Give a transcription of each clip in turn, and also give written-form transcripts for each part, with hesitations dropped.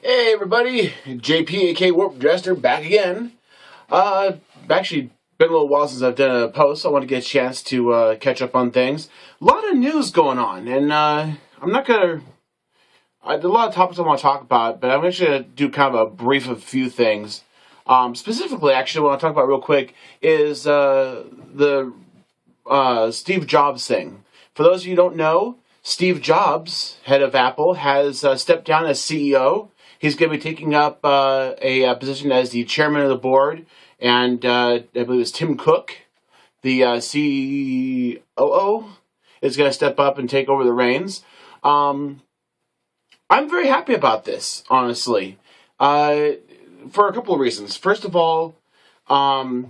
Hey everybody, JP aka Warp Jester back again. Actually, been a little while since I've done a post, so I want to get a chance to catch up on things. A lot of news going on, and I'm not gonna. There's a lot of topics I want to talk about, but I'm actually gonna do kind of a brief of a few things. Specifically, actually, what I want to talk about real quick is the Steve Jobs thing. For those of you who don't know, Steve Jobs, head of Apple, has stepped down as CEO. He's going to be taking up a position as the chairman of the board, and I believe it's Tim Cook, the COO, is going to step up and take over the reins. I'm very happy about this, honestly, for a couple of reasons. First of all, talk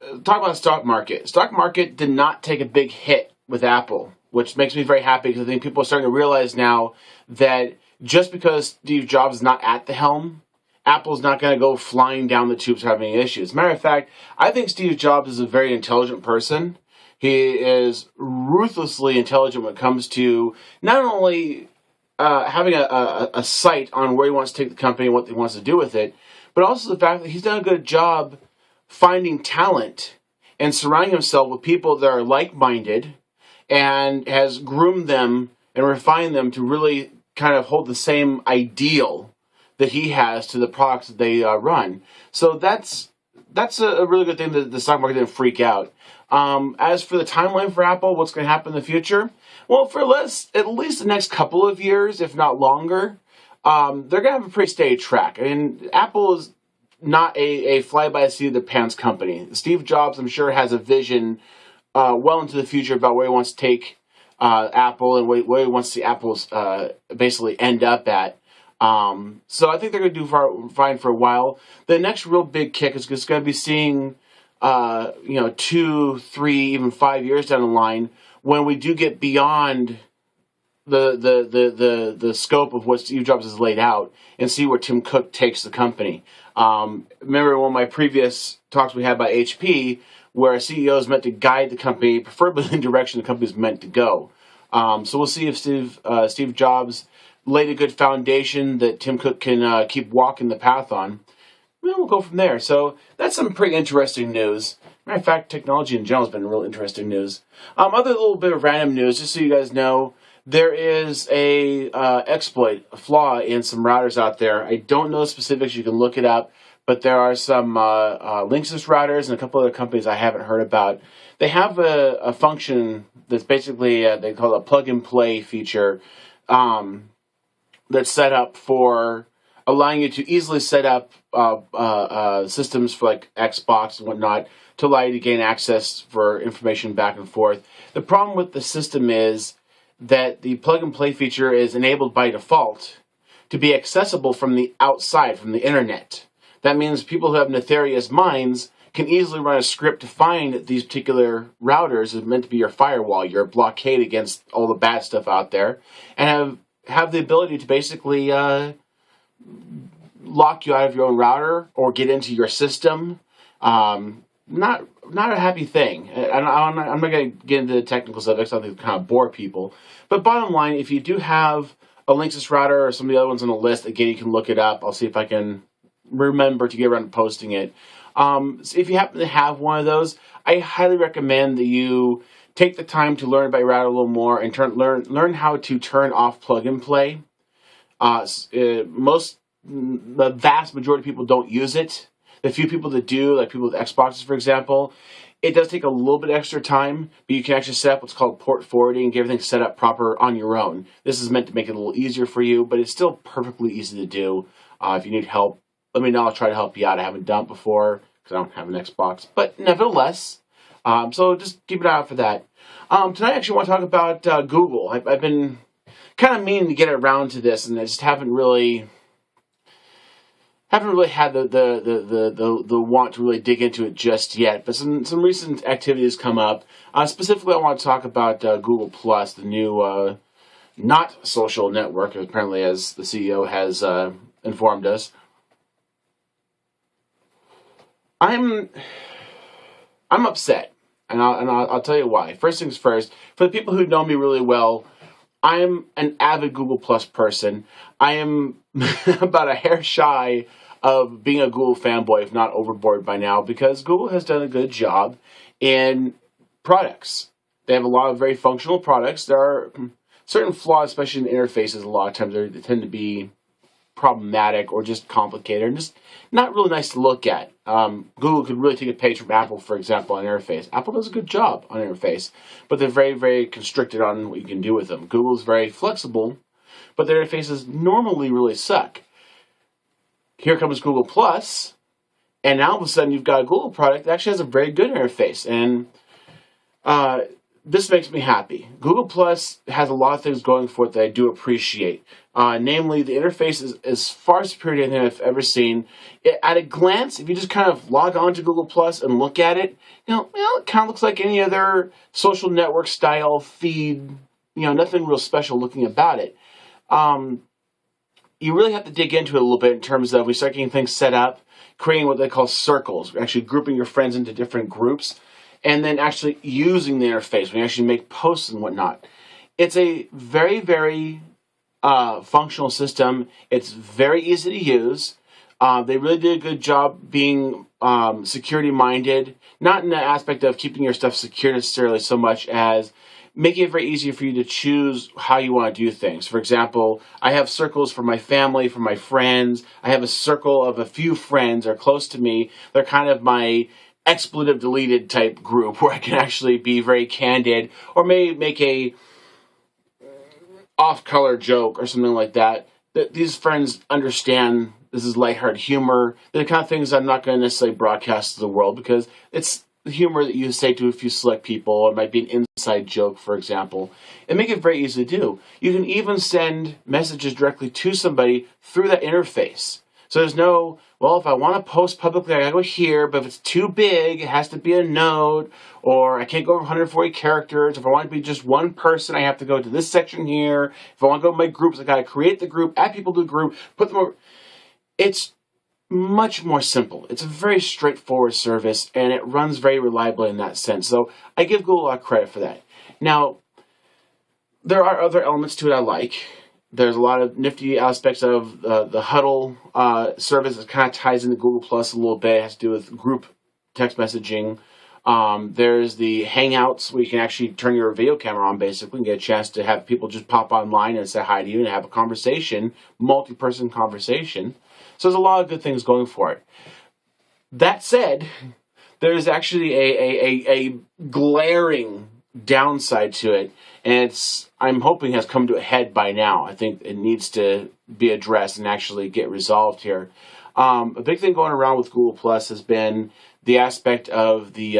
about the stock market. Stock market did not take a big hit with Apple, which makes me very happy because I think people are starting to realize now that just because Steve Jobs is not at the helm, Apple's not going to go flying down the tubes having issues. As a matter of fact, I think Steve Jobs is a very intelligent person. He is ruthlessly intelligent when it comes to not only having a sight on where he wants to take the company and what he wants to do with it, but also the fact that he's done a good job finding talent and surrounding himself with people that are like-minded and has groomed them and refined them to really kind of hold the same ideal that he has to the products that they run. So that's a really good thing that the stock market didn't freak out. As for the timeline for Apple, what's going to happen in the future? Well, for at least the next couple of years, if not longer, they're going to have a pretty steady track. I mean, Apple is not a fly-by-the-seat-of-the-pants company. Steve Jobs, I'm sure, has a vision well into the future about where he wants to take Apple and where he wants to see Apple's basically end up at. So I think they're going to do fine for a while. The next real big kick is just going to be seeing, 2, 3, even 5 years down the line when we do get beyond the scope of what Steve Jobs has laid out and see where Tim Cook takes the company. Remember one of my previous talks we had about HP, where a CEO is meant to guide the company, preferably in the direction the company is meant to go. So we'll see if Steve Jobs laid a good foundation that Tim Cook can keep walking the path on. We'll go from there. So that's some pretty interesting news. Matter of fact, technology in general has been real interesting news. Other little bit of random news, just so you guys know, there is a flaw in some routers out there. I don't know the specifics. You can look it up, but there are some Linksys routers and a couple other companies I haven't heard about. They have a function that's basically they call it a plug-and-play feature that's set up for allowing you to easily set up systems for like Xbox and whatnot to allow you to gain access for information back and forth. The problem with the system is that the plug-and-play feature is enabled by default to be accessible from the outside, from the internet. That means people who have nefarious minds can easily run a script to find these particular routers as meant to be your firewall, your blockade against all the bad stuff out there, and have the ability to basically lock you out of your own router or get into your system. Not a happy thing. I'm not going to get into the technical subjects. I think it kind of bore people. But bottom line, if you do have a Linksys router or some of the other ones on the list, again, you can look it up. I'll see if I can remember to get around to posting it. So if you happen to have one of those, I highly recommend that you take the time to learn about your router a little more and learn how to turn off plug and play. The vast majority of people don't use it. The few people that do, like people with Xboxes, for example, it does take a little bit extra time, but you can actually set up what's called port forwarding and get everything set up proper on your own. This is meant to make it a little easier for you, but it's still perfectly easy to do. If you need help, let me know. I'll try to help you out. I haven't done it before because I don't have an Xbox, but nevertheless, so just keep an eye out for that. Tonight, I actually want to talk about Google. I've been kind of meaning to get around to this, and I just haven't really had the want to really dig into it just yet. But some recent activities come up. Specifically, I want to talk about Google Plus, the new not social network, apparently, as the CEO has informed us. I'm upset, and I'll tell you why. First things first, for the people who know me really well, I'm an avid Google Plus person. I am about a hair shy of being a Google fanboy, if not overboard by now, because Google has done a good job in products. They have a lot of very functional products. There are certain flaws, especially in interfaces. A lot of times they tend to be problematic or just complicated and just not really nice to look at. Google could really take a page from Apple, for example, on interface. Apple does a good job on interface, but they're very, very constricted on what you can do with them. Google's very flexible, but their interfaces normally really suck. Here comes Google Plus, and now all of a sudden you've got a Google product that actually has a very good interface, and this makes me happy. Google Plus has a lot of things going for it that I do appreciate. Namely, the interface is far superior to anything I've ever seen. At a glance, if you just kind of log on to Google Plus and look at it, it kind of looks like any other social network style feed. Nothing real special looking about it. You really have to dig into it a little bit in terms of we start getting things set up, creating what they call circles, actually grouping your friends into different groups, and then actually using the interface when you actually make posts and whatnot. It's a very, very functional system. It's very easy to use. They really did a good job being security-minded, not in the aspect of keeping your stuff secure necessarily so much as making it very easy for you to choose how you want to do things. For example, I have circles for my family, for my friends. I have a circle of a few friends that are close to me. They're kind of my expletive deleted type group where I can actually be very candid or maybe make a off-color joke or something like that. These friends understand this is lighthearted humor. They're the kind of things I'm not going to necessarily broadcast to the world because it's the humor that you say to a few select people. It might be an inside joke, for example, and make it very easy to do. You can even send messages directly to somebody through that interface. So there's no, well, if I want to post publicly, I gotta go here, but if it's too big, it has to be a note, or I can't go over 140 characters. If I want to be just one person, I have to go to this section here. If I want to go to my groups, I gotta create the group, add people to the group, put them over. It's much more simple. It's a very straightforward service, and it runs very reliably in that sense. So I give Google a lot of credit for that. Now, there are other elements to it I like. There's a lot of nifty aspects of the Huddle service that kind of ties into Google Plus a little bit. It has to do with group text messaging. There's the Hangouts where you can actually turn your video camera on, basically, and get a chance to have people just pop online and say hi to you and have a conversation, multi-person conversation. So there's a lot of good things going for it. That said, there's actually a glaring downside to it, and I'm hoping has come to a head by now. I think it needs to be addressed and actually get resolved here. A big thing going around with Google Plus has been the aspect of the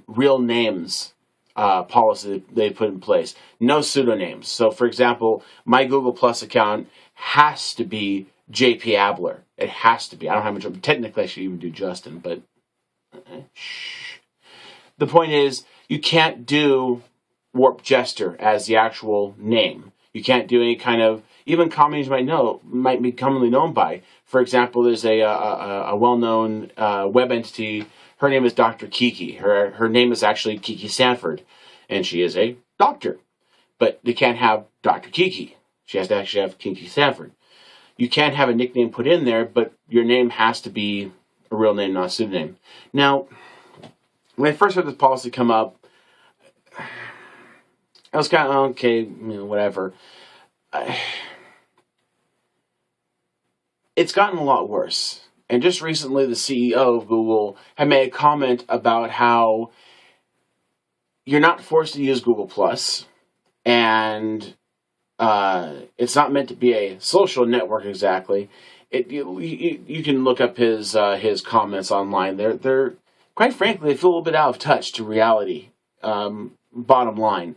real names policy they put in place. No pseudonyms. So, for example, my Google Plus account has to be JP Abler. It has to be. I don't have much. Technically, I should even do Justin, but shh. The point is, you can't do Warp Jester as the actual name. You can't do any kind of, even companies might be commonly known by. For example, there's a well-known web entity. Her name is Dr. Kiki. Her name is actually Kiki Sanford, and she is a doctor. But they can't have Dr. Kiki. She has to actually have Kiki Sanford. You can't have a nickname put in there, but your name has to be a real name, not a pseudonym. Now, when I first heard this policy come up, I was kind of, okay, whatever. It's gotten a lot worse. And just recently, the CEO of Google had made a comment about how you're not forced to use Google Plus, and it's not meant to be a social network exactly. You can look up his comments online. They're quite frankly, they feel a little bit out of touch to reality. Bottom line,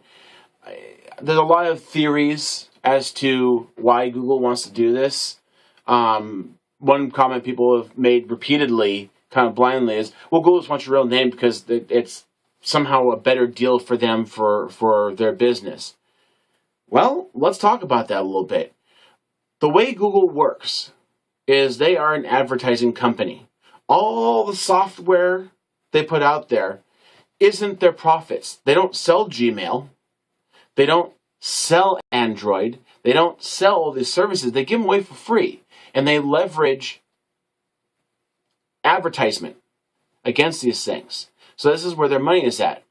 there's a lot of theories as to why Google wants to do this. One comment people have made repeatedly, kind of blindly, is, well, Google just wants your real name because it's somehow a better deal for them for their business. Well, let's talk about that a little bit. The way Google works is they are an advertising company. All the software they put out there isn't their profits. They don't sell Gmail. They don't sell Android. They don't sell all these services. They give them away for free. And they leverage advertisement against these things. So this is where their money is at.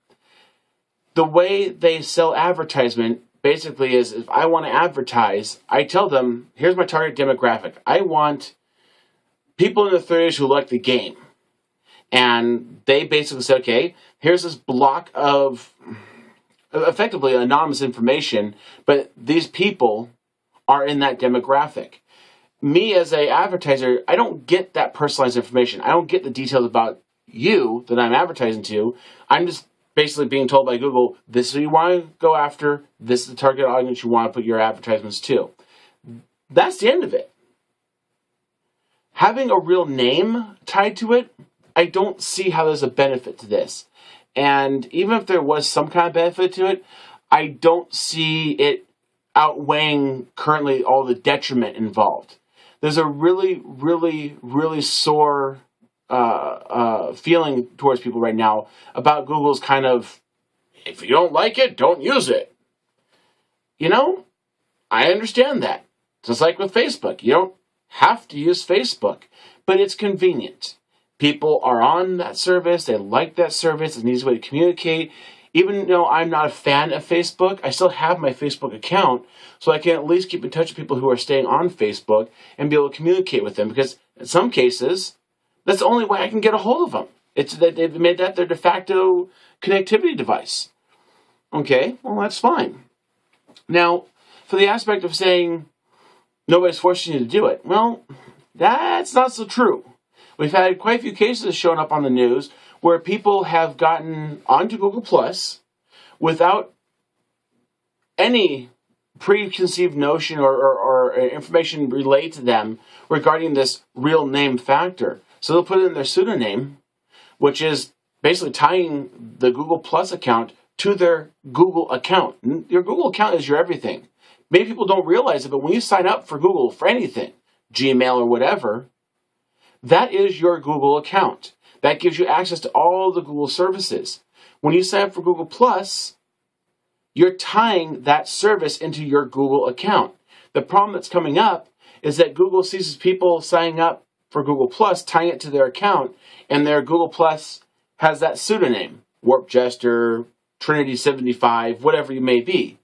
The way they sell advertisement basically is, if I want to advertise, I tell them, here's my target demographic. I want people in their 30s who like the game. And they basically say, okay, here's this block of effectively anonymous information, but these people are in that demographic. Me as an advertiser, I don't get that personalized information. I don't get the details about you that I'm advertising to. I'm just basically being told by Google, this is who you want to go after, this is the target audience you want to put your advertisements to. That's the end of it. Having a real name tied to it, I don't see how there's a benefit to this. And even if there was some kind of benefit to it, I don't see it outweighing currently all the detriment involved. There's a really, really, really sore feeling towards people right now about Google's kind of, if you don't like it, don't use it. You know, I understand that. Just like with Facebook. You don't have to use Facebook, but it's convenient. People are on that service. They like that service. It's an easy way to communicate. Even though I'm not a fan of Facebook, I still have my Facebook account, so I can at least keep in touch with people who are staying on Facebook and be able to communicate with them, because in some cases, that's the only way I can get a hold of them. It's that they've made that their de facto connectivity device. Okay, well, that's fine. Now, for the aspect of saying nobody's forcing you to do it, well, that's not so true. We've had quite a few cases showing up on the news where people have gotten onto Google Plus without any preconceived notion or information relayed to them regarding this real name factor. So they'll put in their pseudonym, which is basically tying the Google Plus account to their Google account. Your Google account is your everything. Many people don't realize it, but when you sign up for Google for anything, Gmail or whatever, that is your Google account. That gives you access to all the Google services. When you sign up for Google Plus, you're tying that service into your Google account. The problem that's coming up is that Google sees people signing up for Google Plus, tying it to their account, and their Google Plus has that pseudonym, Warp Jester, Trinity75, whatever you may be.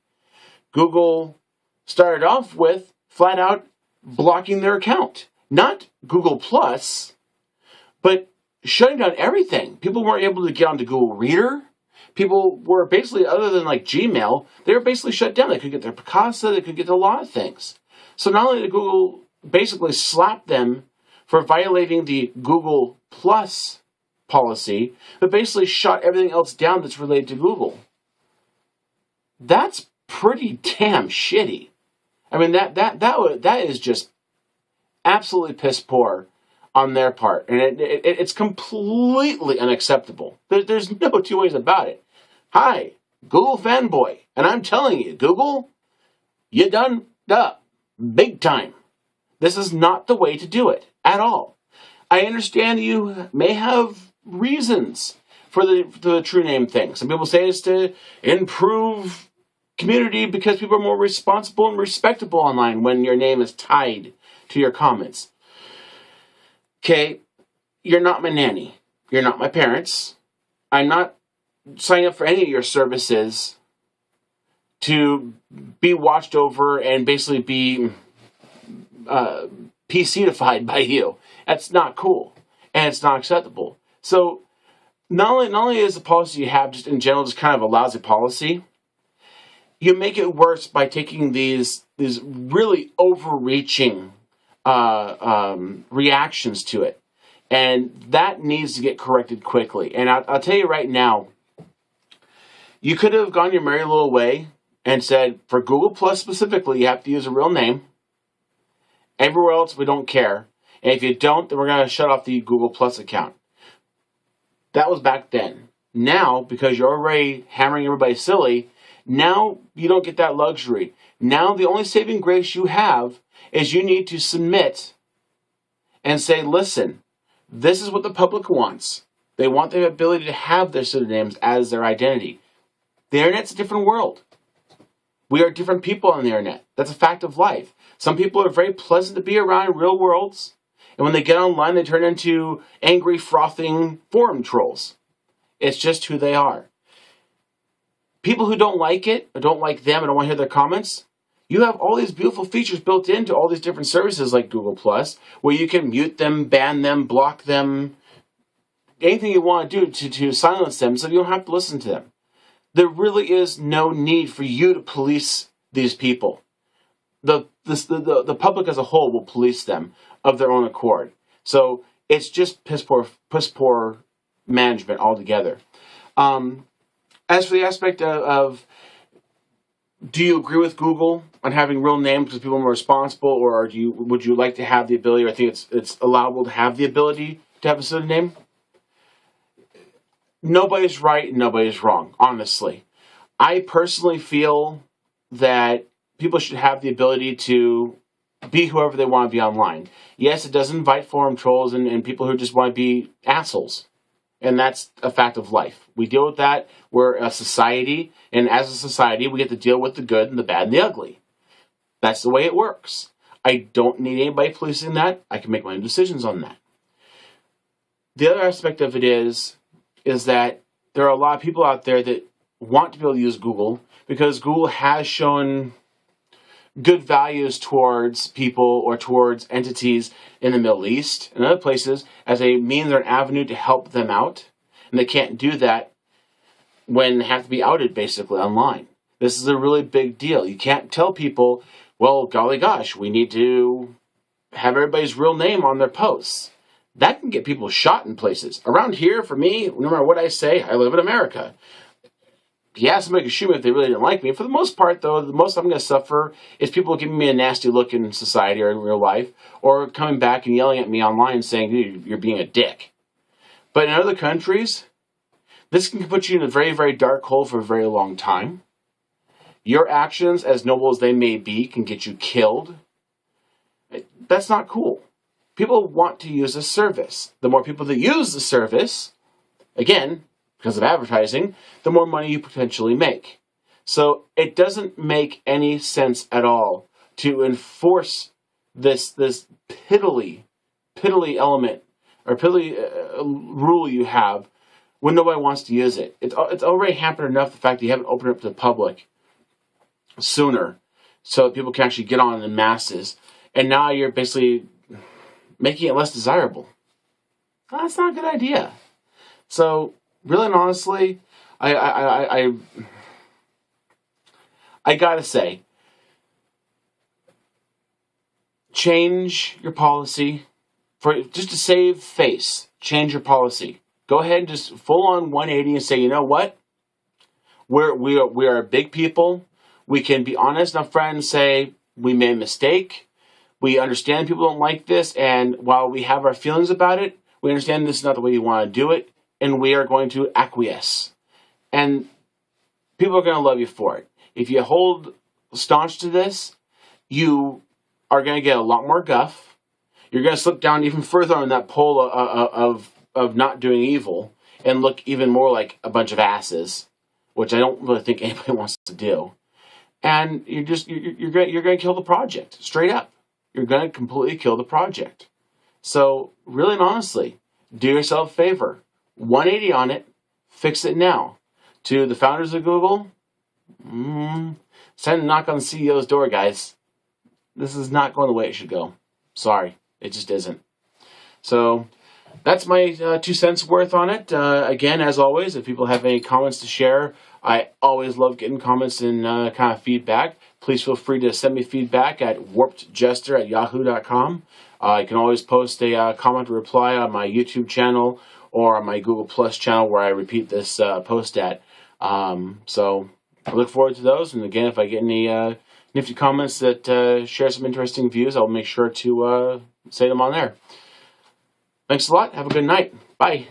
Google started off with flat out blocking their account. Not Google Plus, but shutting down everything. People weren't able to get onto Google Reader. People were basically, other than like Gmail, they were basically shut down. They could get their Picasa, they could get a lot of things. So not only did Google basically slap them for violating the Google Plus policy, but basically shut everything else down that's related to Google. That's pretty damn shitty. I mean, that is just absolutely piss poor on their part, and it's completely unacceptable. There's no two ways about it. Hi, Google fanboy, and I'm telling you, Google, you done up big time. This is not the way to do it at all. I understand you may have reasons for the true name thing. Some people say it's to improve community because people are more responsible and respectable online when your name is tied to your comments. Okay, you're not my nanny. You're not my parents. I'm not signing up for any of your services to be watched over and basically be PC-ified by you. That's not cool, and it's not acceptable. So not only is the policy you have just in general just kind of a lousy policy, you make it worse by taking these really overreaching reactions to it, and that needs to get corrected quickly. And I'll tell you right now, you could have gone your merry little way and said, for Google Plus specifically, you have to use a real name. Everywhere else, we don't care. And if you don't, then we're going to shut off the Google Plus account. That was back then. Now, because you're already hammering everybody silly, now you don't get that luxury. Now the only saving grace you have is you need to submit and say, listen, this is what the public wants. They want the ability to have their pseudonyms as their identity. The internet's a different world. We are different people on the internet. That's a fact of life. Some people are very pleasant to be around in real worlds, and when they get online, they turn into angry, frothing forum trolls. It's just who they are. People who don't like it, or don't like them, and don't want to hear their comments, you have all these beautiful features built into all these different services like Google+, where you can mute them, ban them, block them, anything you want to do to silence them so you don't have to listen to them. There really is no need for you to police these people. The public as a whole will police them of their own accord. So it's just piss poor management altogether. As for the aspect of do you agree with Google on having real names because people are more responsible, or would you like to have the ability, or I think it's allowable to have the ability to have a pseudonym? Nobody's right and nobody's wrong, honestly. I personally feel that people should have the ability to be whoever they want to be online. Yes, it does invite forum trolls and people who just want to be assholes. And that's a fact of life. We deal with that. We're a society, and as a society, we get to deal with the good and the bad and the ugly. That's the way it works. I don't need anybody policing that. I can make my own decisions on that. The other aspect of it is that there are a lot of people out there that want to be able to use Google because Google has shown good values towards people or towards entities in the Middle East and other places as a means or an avenue to help them out. And they can't do that when they have to be outed basically online. This is a really big deal. You can't tell people, well, golly gosh, we need to have everybody's real name on their posts. That can get people shot in places. Around here, for me, no matter what I say, I live in America. Yeah, somebody can shoot me if they really didn't like me. For the most part, though, the most I'm going to suffer is people giving me a nasty look in society or in real life, or coming back and yelling at me online and saying, dude, you're being a dick. But in other countries, this can put you in a very, very dark hole for a very long time. Your actions, as noble as they may be, can get you killed. That's not cool. People want to use a service. The more people that use the service, again, because of advertising, the more money you potentially make. So it doesn't make any sense at all to enforce this piddly element or piddly rule you have when nobody wants to use it. It's already hampered enough the fact that you haven't opened it up to the public sooner so that people can actually get on in masses. And now you're basically making it less desirable. That's not a good idea. So really and honestly, I gotta say, change your policy just to save face. Change your policy. Go ahead and just full on 180 and say, you know what? We are big people. We can be honest and upfront and say we made a mistake. We understand people don't like this, and while we have our feelings about it, we understand this is not the way you want to do it, and we are going to acquiesce. And people are going to love you for it. If you hold staunch to this, you are going to get a lot more guff. You're going to slip down even further on that pole of not doing evil and look even more like a bunch of asses, which I don't really think anybody wants to do. And you're going to kill the project, straight up. You're going to completely kill the project. So, really and honestly, do yourself a favor. 180 on it. Fix it now. To the founders of Google, it's time to knock on the CEO's door, guys. This is not going the way it should go. Sorry, it just isn't. So, that's my 2 cents worth on it. Again, as always, if people have any comments to share, I always love getting comments and kind of feedback. Please feel free to send me feedback at warpedjester@yahoo.com. You can always post a comment or reply on my YouTube channel or on my Google Plus channel where I repeat this post at. So I look forward to those. And again, if I get any nifty comments that share some interesting views, I'll make sure to say them on there. Thanks a lot. Have a good night. Bye.